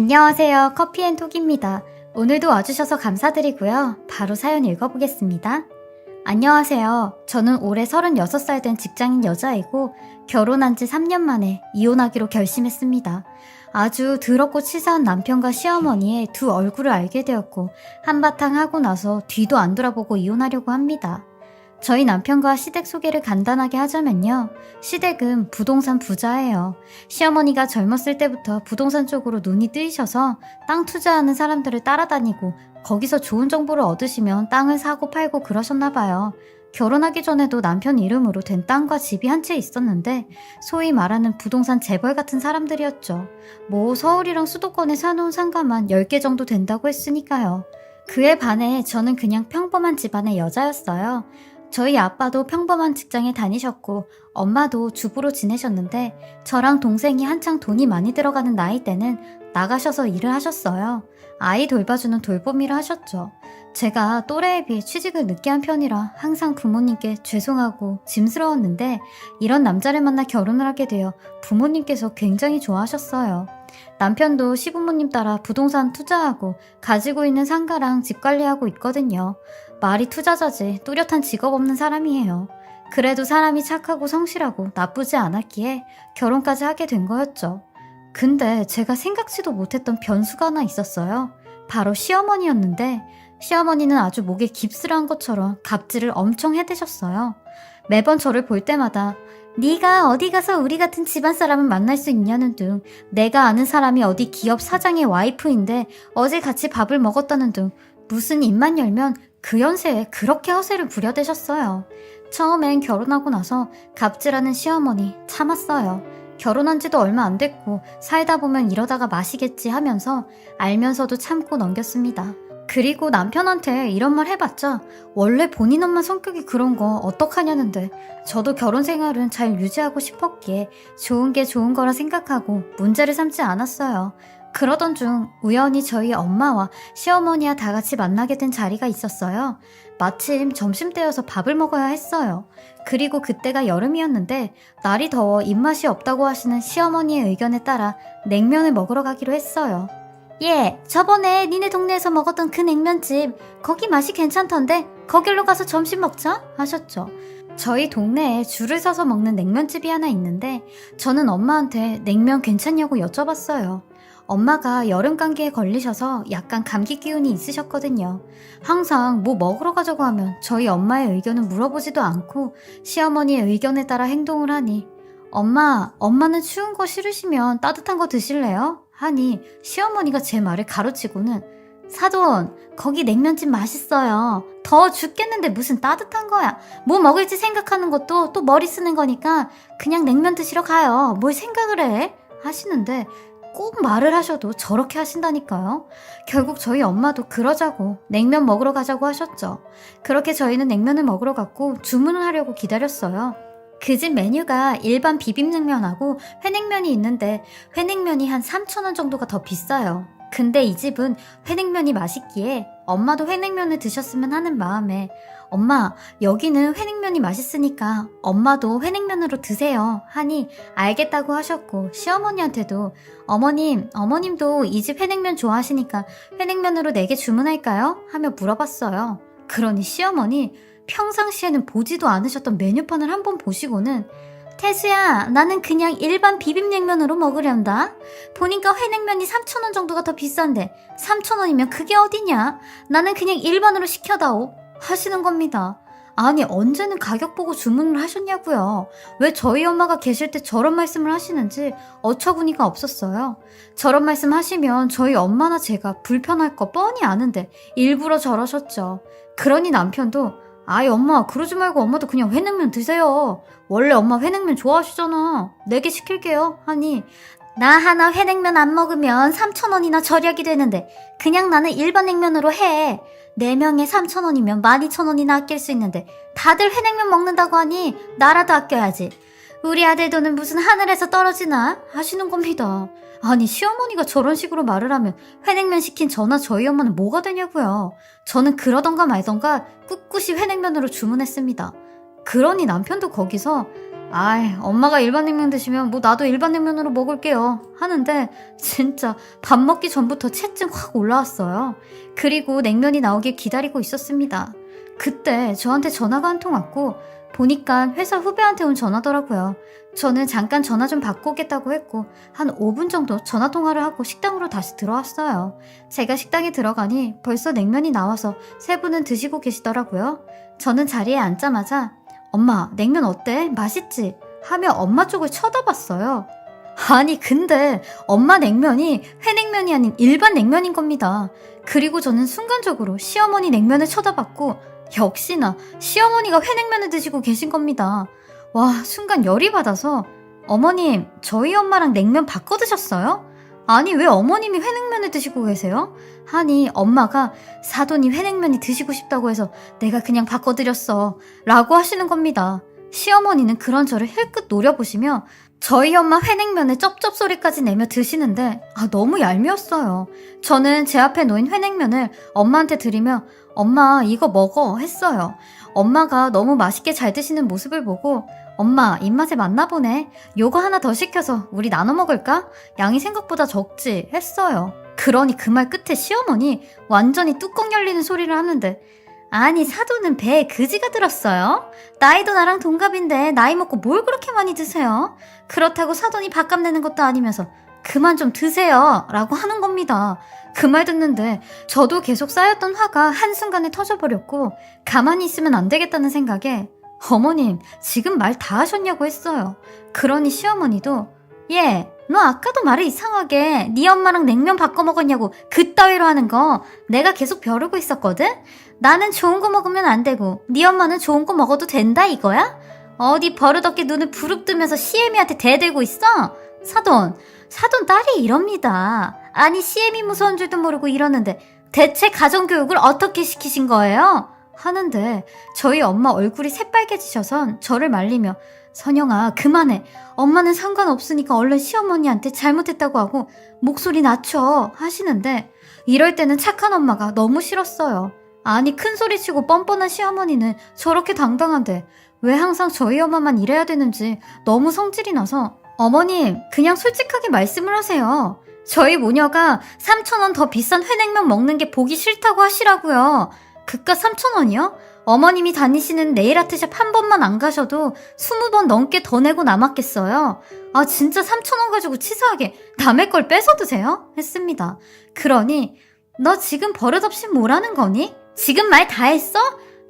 안녕하세요. 커피앤톡입니다. 오늘도 와주셔서 감사드리고요. 바로 사연 읽어보겠습니다. 안녕하세요. 저는 올해 36살 된 직장인 여자이고 결혼한 지 3년 만에 이혼하기로 결심했습니다. 아주 더럽고 치사한 남편과 시어머니의 두 얼굴을 알게 되었고 한바탕 하고 나서 뒤도 안 돌아보고 이혼하려고 합니다. 저희 남편과 시댁 소개를 간단하게 하자면요. 시댁은 부동산 부자예요. 시어머니가 젊었을 때부터 부동산 쪽으로 눈이 뜨이셔서 땅 투자하는 사람들을 따라다니고 거기서 좋은 정보를 얻으시면 땅을 사고 팔고 그러셨나 봐요. 결혼하기 전에도 남편 이름으로 된 땅과 집이 한 채 있었는데 소위 말하는 부동산 재벌 같은 사람들이었죠. 뭐 서울이랑 수도권에 사놓은 상가만 10개 정도 된다고 했으니까요. 그에 반해 저는 그냥 평범한 집안의 여자였어요. 저희 아빠도 평범한 직장에 다니셨고 엄마도 주부로 지내셨는데 저랑 동생이 한창 돈이 많이 들어가는 나이 때는 나가셔서 일을 하셨어요. 아이 돌봐주는 돌보미를 하셨죠. 제가 또래에 비해 취직을 늦게 한 편이라 항상 부모님께 죄송하고 짐스러웠는데 이런 남자를 만나 결혼을 하게 되어 부모님께서 굉장히 좋아하셨어요. 남편도 시부모님 따라 부동산 투자하고 가지고 있는 상가랑 집 관리하고 있거든요. 말이 투자자지 뚜렷한 직업 없는 사람이에요. 그래도 사람이 착하고 성실하고 나쁘지 않았기에 결혼까지 하게 된 거였죠. 근데 제가 생각지도 못했던 변수가 하나 있었어요. 바로 시어머니였는데 시어머니는 아주 목에 깁스를 한 것처럼 갑질을 엄청 해대셨어요. 매번 저를 볼 때마다 네가 어디 가서 우리 같은 집안 사람을 만날 수 있냐는 둥, 내가 아는 사람이 어디 기업 사장의 와이프인데 어제 같이 밥을 먹었다는 둥, 무슨 입만 열면 그 연세에 그렇게 허세를 부려대셨어요. 처음엔 결혼하고 나서 갑질하는 시어머니 참았어요. 결혼한 지도 얼마 안 됐고 살다 보면 이러다가 마시겠지 하면서 알면서도 참고 넘겼습니다. 그리고 남편한테 이런 말 해봤자 원래 본인 엄마 성격이 그런 거 어떡하냐는데 저도 결혼 생활은 잘 유지하고 싶었기에 좋은 게 좋은 거라 생각하고 문제를 삼지 않았어요. 그러던 중 우연히 저희 엄마와 시어머니와 다 같이 만나게 된 자리가 있었어요. 마침 점심때여서 밥을 먹어야 했어요. 그리고 그때가 여름이었는데 날이 더워 입맛이 없다고 하시는 시어머니의 의견에 따라 냉면을 먹으러 가기로 했어요. 예, 저번에 니네 동네에서 먹었던 그 냉면집 거기 맛이 괜찮던데 거길로 가서 점심 먹자 하셨죠. 저희 동네에 줄을 서서 먹는 냉면집이 하나 있는데 저는 엄마한테 냉면 괜찮냐고 여쭤봤어요. 엄마가 여름 감기에 걸리셔서 약간 감기 기운이 있으셨거든요. 항상 뭐 먹으러 가자고 하면 저희 엄마의 의견은 물어보지도 않고 시어머니의 의견에 따라 행동을 하니 엄마는 추운 거 싫으시면 따뜻한 거 드실래요? 하니 시어머니가 제 말을 가로치고는 사돈, 거기 냉면집 맛있어요. 더워 죽겠는데 무슨 따뜻한 거야. 뭐 먹을지 생각하는 것도 또 머리 쓰는 거니까 그냥 냉면 드시러 가요. 뭘 생각을 해? 하시는데 꼭 말을 하셔도 저렇게 하신다니까요. 결국 저희 엄마도 그러자고 냉면 먹으러 가자고 하셨죠. 그렇게 저희는 냉면을 먹으러 갔고 주문을 하려고 기다렸어요. 그 집 메뉴가 일반 비빔냉면하고 회냉면이 있는데 회냉면이 한 3,000원 정도가 더 비싸요. 근데 이 집은 회냉면이 맛있기에 엄마도 회냉면을 드셨으면 하는 마음에 엄마, 여기는 회냉면이 맛있으니까 엄마도 회냉면으로 드세요 하니 알겠다고 하셨고 시어머니한테도 어머님도 이 집 회냉면 좋아하시니까 회냉면으로 4개 주문할까요? 하며 물어봤어요. 그러니 시어머니 평상시에는 보지도 않으셨던 메뉴판을 한번 보시고는 태수야, 나는 그냥 일반 비빔냉면으로 먹으련다. 보니까 회냉면이 3,000원 정도가 더 비싼데 3,000원이면 그게 어디냐? 나는 그냥 일반으로 시켜다오 하시는 겁니다. 아니 언제는 가격 보고 주문을 하셨냐고요. 왜 저희 엄마가 계실 때 저런 말씀을 하시는지 어처구니가 없었어요. 저런 말씀 하시면 저희 엄마나 제가 불편할 거 뻔히 아는데 일부러 저러셨죠. 그러니 남편도 아이 엄마 그러지 말고 엄마도 그냥 회냉면 드세요. 원래 엄마 회냉면 좋아하시잖아. 4개 시킬게요 하니 나 하나 회냉면 안 먹으면 3,000원이나 절약이 되는데 그냥 나는 일반 냉면으로 해. 4명에 3,000원이면 12,000원이나 아낄 수 있는데 다들 회냉면 먹는다고 하니 나라도 아껴야지. 우리 아들 돈은 무슨 하늘에서 떨어지나 하시는 겁니다. 아니 시어머니가 저런 식으로 말을 하면 회냉면 시킨 저나 저희 엄마는 뭐가 되냐고요. 저는 그러던가 말던가 꿋꿋이 회냉면으로 주문했습니다. 그러니 남편도 거기서 아이, 엄마가 일반 냉면 드시면 뭐 나도 일반 냉면으로 먹을게요. 하는데 진짜 밥 먹기 전부터 체증 확 올라왔어요. 그리고 냉면이 나오길 기다리고 있었습니다. 그때 저한테 전화가 한 통 왔고 보니까 회사 후배한테 온 전화더라고요. 저는 잠깐 전화 좀 받고 오겠다고 했고 한 5분 정도 전화 통화를 하고 식당으로 다시 들어왔어요. 제가 식당에 들어가니 벌써 냉면이 나와서 세 분은 드시고 계시더라고요. 저는 자리에 앉자마자 엄마, 냉면 어때? 맛있지? 하며 엄마 쪽을 쳐다봤어요. 아니, 근데 엄마 냉면이 회냉면이 아닌 일반 냉면인 겁니다. 그리고 저는 순간적으로 시어머니 냉면을 쳐다봤고 역시나 시어머니가 회냉면을 드시고 계신 겁니다. 와, 순간 열이 받아서 어머님, 저희 엄마랑 냉면 바꿔 드셨어요? 아니, 왜 어머님이 회냉면을 드시고 계세요? 하니 엄마가 사돈이 회냉면이 드시고 싶다고 해서 내가 그냥 바꿔드렸어 라고 하시는 겁니다. 시어머니는 그런 저를 힐끗 노려보시며 저희 엄마 회냉면에 쩝쩝 소리까지 내며 드시는데 너무 얄미웠어요. 저는 제 앞에 놓인 회냉면을 엄마한테 드리며 엄마 이거 먹어 했어요. 엄마가 너무 맛있게 잘 드시는 모습을 보고 엄마 입맛에 맞나 보네. 요거 하나 더 시켜서 우리 나눠 먹을까? 양이 생각보다 적지 했어요. 그러니 그 말 끝에 시어머니 완전히 뚜껑 열리는 소리를 하는데 아니 사돈은 배에 그지가 들었어요? 나이도 나랑 동갑인데 나이 먹고 뭘 그렇게 많이 드세요? 그렇다고 사돈이 밥값 내는 것도 아니면서 그만 좀 드세요 라고 하는 겁니다. 그 말 듣는데 저도 계속 쌓였던 화가 한순간에 터져버렸고 가만히 있으면 안 되겠다는 생각에 어머님 지금 말 다 하셨냐고 했어요. 그러니 시어머니도 얘 너 아까도 말을 이상하게 네 엄마랑 냉면 바꿔 먹었냐고 그따위로 하는 거 내가 계속 벼르고 있었거든? 나는 좋은 거 먹으면 안 되고 네 엄마는 좋은 거 먹어도 된다 이거야? 어디 버릇없게 눈을 부릅뜨면서 시애미한테 대들고 있어? 사돈 딸이 이럽니다. 아니 시애미 무서운 줄도 모르고 이러는데 대체 가정교육을 어떻게 시키신 거예요? 하는데 저희 엄마 얼굴이 새빨개지셔선 저를 말리며 선영아 그만해. 엄마는 상관없으니까 얼른 시어머니한테 잘못했다고 하고 목소리 낮춰 하시는데 이럴 때는 착한 엄마가 너무 싫었어요. 아니 큰소리치고 뻔뻔한 시어머니는 저렇게 당당한데 왜 항상 저희 엄마만 이래야 되는지 너무 성질이 나서 어머님 그냥 솔직하게 말씀을 하세요. 저희 모녀가 3,000원 더 비싼 회냉면 먹는 게 보기 싫다고 하시라고요. 그깟 3,000원이요? 어머님이 다니시는 네일아트샵 한 번만 안 가셔도 20번 넘게 더 내고 남았겠어요. 아 진짜 3,000원 가지고 치사하게 남의 걸 뺏어 드세요? 했습니다. 그러니 너 지금 버릇없이 뭐라는 거니? 지금 말 다 했어?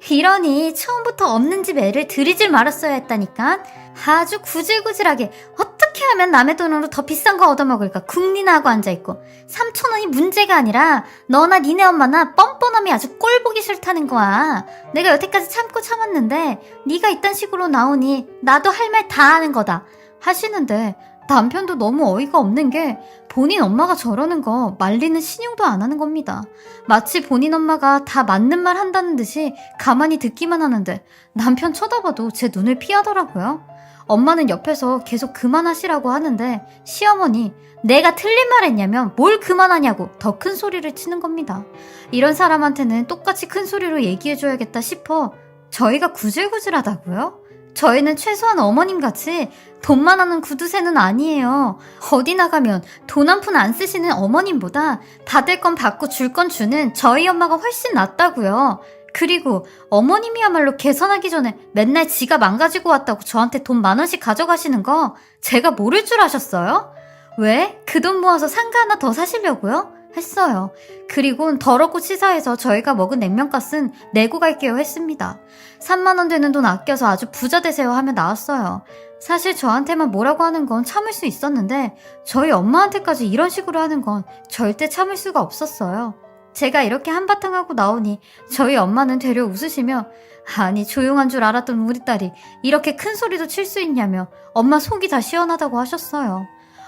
이러니 처음부터 없는 집 애를 들이질 말았어야 했다니까. 아주 구질구질하게 어떻게 하면 남의 돈으로 더 비싼 거 얻어먹을까 궁리나 하고 앉아있고 3,000원이 문제가 아니라 너나 니네 엄마나 뻔뻔함이 아주 꼴보기 싫다는 거야. 내가 여태까지 참고 참았는데 네가 이딴 식으로 나오니 나도 할 말 다 하는 거다 하시는데 남편도 너무 어이가 없는 게 본인 엄마가 저러는 거 말리는 신용도 안 하는 겁니다. 마치 본인 엄마가 다 맞는 말 한다는 듯이 가만히 듣기만 하는데 남편 쳐다봐도 제 눈을 피하더라고요. 엄마는 옆에서 계속 그만하시라고 하는데 시어머니 내가 틀린 말 했냐면 뭘 그만하냐고 더 큰 소리를 치는 겁니다. 이런 사람한테는 똑같이 큰 소리로 얘기해줘야겠다 싶어 저희가 구질구질하다고요? 저희는 최소한 어머님같이 돈만 하는 구두쇠는 아니에요. 어디 나가면 돈 한 푼 안 쓰시는 어머님보다 받을 건 받고 줄 건 주는 저희 엄마가 훨씬 낫다고요. 그리고 어머님이야말로 계산하기 전에 맨날 지가 망가지고 왔다고 저한테 돈 10,000원씩 가져가시는 거 제가 모를 줄 아셨어요? 왜? 그 돈 모아서 상가 하나 더 사시려고요? 했어요. 그리고 더럽고 치사해서 저희가 먹은 냉면값은 내고 갈게요 했습니다. 3만원 되는 돈 아껴서 아주 부자 되세요 하며 나왔어요. 사실 저한테만 뭐라고 하는 건 참을 수 있었는데 저희 엄마한테까지 이런 식으로 하는 건 절대 참을 수가 없었어요. 제가 이렇게 한바탕 하고 나오니 저희 엄마는 되려 웃으시며 아니 조용한 줄 알았던 우리 딸이 이렇게 큰 소리도 칠 수 있냐며 엄마 속이 다 시원하다고 하셨어요.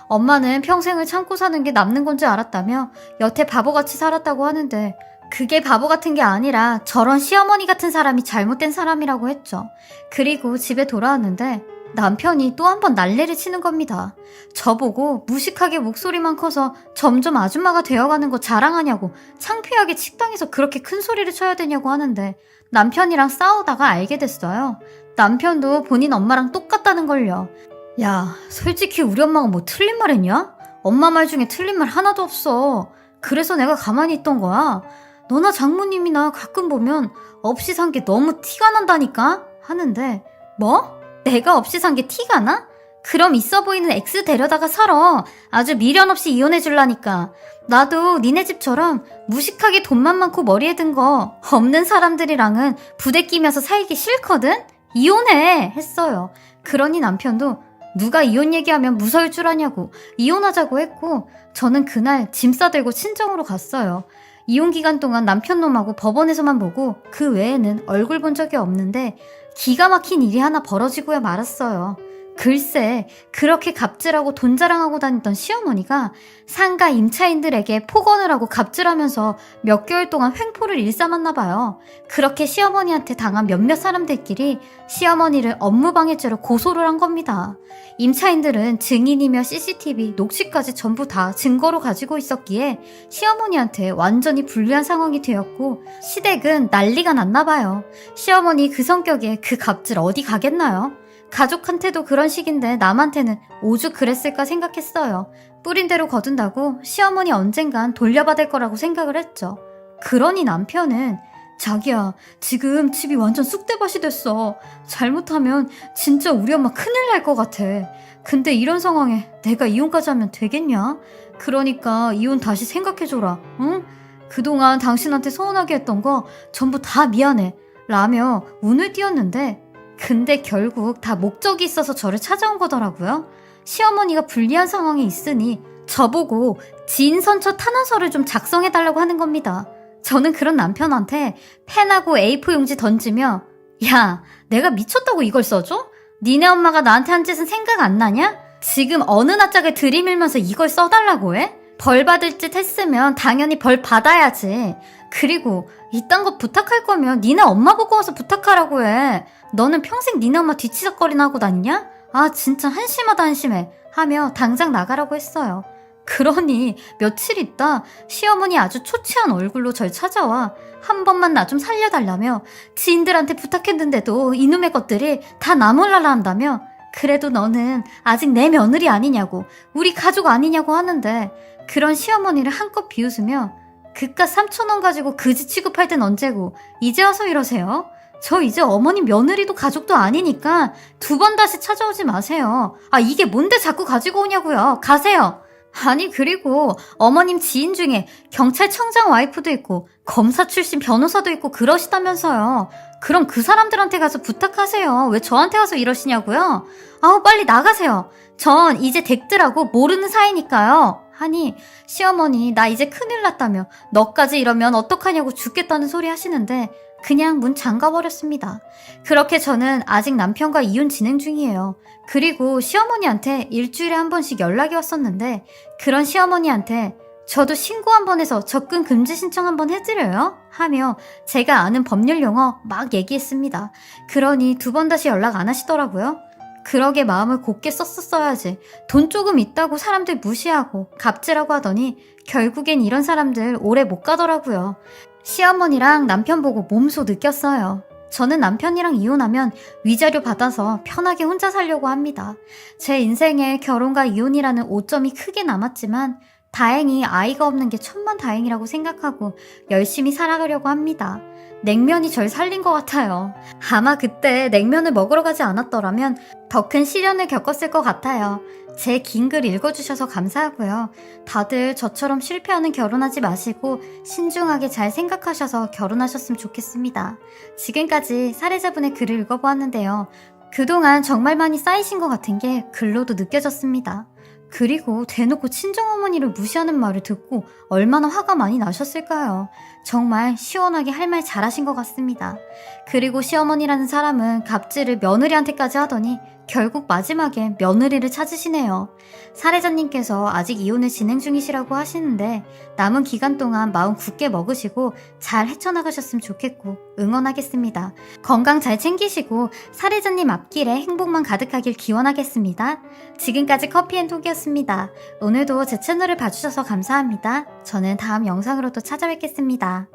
엄마는 평생을 참고 사는 게 남는 건 줄 알았다며 여태 바보같이 살았다고 하는데 그게 바보 같은 게 아니라 저런 시어머니 같은 사람이 잘못된 사람이라고 했죠. 그리고 집에 돌아왔는데 남편이 또 한 번 난리를 치는 겁니다. 저보고 무식하게 목소리만 커서 점점 아줌마가 되어가는 거 자랑하냐고 창피하게 식당에서 그렇게 큰 소리를 쳐야 되냐고 하는데 남편이랑 싸우다가 알게 됐어요. 남편도 본인 엄마랑 똑같다는 걸요. 야, 솔직히 우리 엄마가 뭐 틀린 말 했냐? 엄마 말 중에 틀린 말 하나도 없어. 그래서 내가 가만히 있던 거야. 너나 장모님이나 가끔 보면 없이 산 게 너무 티가 난다니까? 하는데 뭐? 내가 없이 산 게 티가 나? 그럼 있어 보이는 X 데려다가 살아. 아주 미련 없이 이혼해 줄라니까. 나도 니네 집처럼 무식하게 돈만 많고 머리에 든 거 없는 사람들이랑은 부대끼면서 살기 싫거든? 이혼해! 했어요. 그러니 남편도 누가 이혼 얘기하면 무서울 줄 아냐고 이혼하자고 했고 저는 그날 짐 싸들고 친정으로 갔어요. 이혼 기간 동안 남편 놈하고 법원에서만 보고 그 외에는 얼굴 본 적이 없는데 기가 막힌 일이 하나 벌어지고야 말았어요. 글쎄 그렇게 갑질하고 돈 자랑하고 다니던 시어머니가 상가 임차인들에게 폭언을 하고 갑질하면서 몇 개월 동안 횡포를 일삼았나 봐요. 그렇게 시어머니한테 당한 몇몇 사람들끼리 시어머니를 업무방해죄로 고소를 한 겁니다. 임차인들은 증인이며 CCTV, 녹취까지 전부 다 증거로 가지고 있었기에 시어머니한테 완전히 불리한 상황이 되었고 시댁은 난리가 났나 봐요. 시어머니 그 성격에 그 갑질 어디 가겠나요? 가족한테도 그런 식인데 남한테는 오죽 그랬을까 생각했어요. 뿌린 대로 거둔다고 시어머니 언젠간 돌려받을 거라고 생각을 했죠. 그러니 남편은 자기야, 지금 집이 완전 쑥대밭이 됐어. 잘못하면 진짜 우리 엄마 큰일 날 것 같아. 근데 이런 상황에 내가 이혼까지 하면 되겠냐? 그러니까 이혼 다시 생각해줘라. 응? 그동안 당신한테 서운하게 했던 거 전부 다 미안해. 라며 운을 띄웠는데 근데 결국 다 목적이 있어서 저를 찾아온 거더라고요. 시어머니가 불리한 상황에 있으니 저보고 지인선처 탄원서를 좀 작성해달라고 하는 겁니다. 저는 그런 남편한테 펜하고 A4 용지 던지며 야, 내가 미쳤다고 이걸 써줘? 니네 엄마가 나한테 한 짓은 생각 안 나냐? 지금 어느 낯짝을 들이밀면서 이걸 써달라고 해? 벌 받을 짓 했으면 당연히 벌 받아야지. 그리고 이딴 거 부탁할 거면 니네 엄마 보고 와서 부탁하라고 해. 너는 평생 니네 엄마 뒤치적거리나 하고 다니냐? 아 진짜 한심하다 한심해 하며 당장 나가라고 했어요. 그러니 며칠 있다 시어머니 아주 초췌한 얼굴로 절 찾아와 한 번만 나 좀 살려달라며 지인들한테 부탁했는데도 이놈의 것들이 다 나 몰라라 한다며 그래도 너는 아직 내 며느리 아니냐고 우리 가족 아니냐고 하는데 그런 시어머니를 한껏 비웃으며 그깟 3,000원 가지고 그지 취급할 땐 언제고 이제 와서 이러세요? 저 이제 어머니 며느리도 가족도 아니니까 2번 다시 찾아오지 마세요. 아 이게 뭔데 자꾸 가지고 오냐고요. 가세요. 아니 그리고 어머님 지인 중에 경찰청장 와이프도 있고 검사 출신 변호사도 있고 그러시다면서요. 그럼 그 사람들한테 가서 부탁하세요. 왜 저한테 와서 이러시냐고요? 아우 빨리 나가세요. 전 이제 댁들하고 모르는 사이니까요. 하니 시어머니 나 이제 큰일 났다며 너까지 이러면 어떡하냐고 죽겠다는 소리 하시는데 그냥 문 잠가버렸습니다. 그렇게 저는 아직 남편과 이혼 진행 중이에요. 그리고 시어머니한테 일주일에 한 번씩 연락이 왔었는데 그런 시어머니한테 저도 신고 한번 해서 접근 금지 신청 한번 해드려요? 하며 제가 아는 법률 용어 막 얘기했습니다. 그러니 2번 다시 연락 안 하시더라고요. 그러게 마음을 곱게 썼었어야지. 돈 조금 있다고 사람들 무시하고 갑질하고 하더니 결국엔 이런 사람들 오래 못 가더라고요. 시어머니랑 남편 보고 몸소 느꼈어요. 저는 남편이랑 이혼하면 위자료 받아서 편하게 혼자 살려고 합니다. 제 인생에 결혼과 이혼이라는 오점이 크게 남았지만 다행히 아이가 없는 게 천만다행이라고 생각하고 열심히 살아가려고 합니다. 냉면이 절 살린 것 같아요. 아마 그때 냉면을 먹으러 가지 않았더라면 더 큰 시련을 겪었을 것 같아요. 제 긴 글 읽어주셔서 감사하고요. 다들 저처럼 실패하는 결혼하지 마시고 신중하게 잘 생각하셔서 결혼하셨으면 좋겠습니다. 지금까지 사례자분의 글을 읽어보았는데요. 그동안 정말 많이 쌓이신 것 같은 게 글로도 느껴졌습니다. 그리고 대놓고 친정어머니를 무시하는 말을 듣고 얼마나 화가 많이 나셨을까요? 정말 시원하게 할 말 잘하신 것 같습니다. 그리고 시어머니라는 사람은 갑질을 며느리한테까지 하더니 결국 마지막에 며느리를 찾으시네요. 사례자님께서 아직 이혼을 진행 중이시라고 하시는데 남은 기간 동안 마음 굳게 먹으시고 잘 헤쳐나가셨으면 좋겠고 응원하겠습니다. 건강 잘 챙기시고 사례자님 앞길에 행복만 가득하길 기원하겠습니다. 지금까지 커피앤톡이었습니다. 오늘도 제 채널을 봐주셔서 감사합니다. 저는 다음 영상으로 또 찾아뵙겠습니다.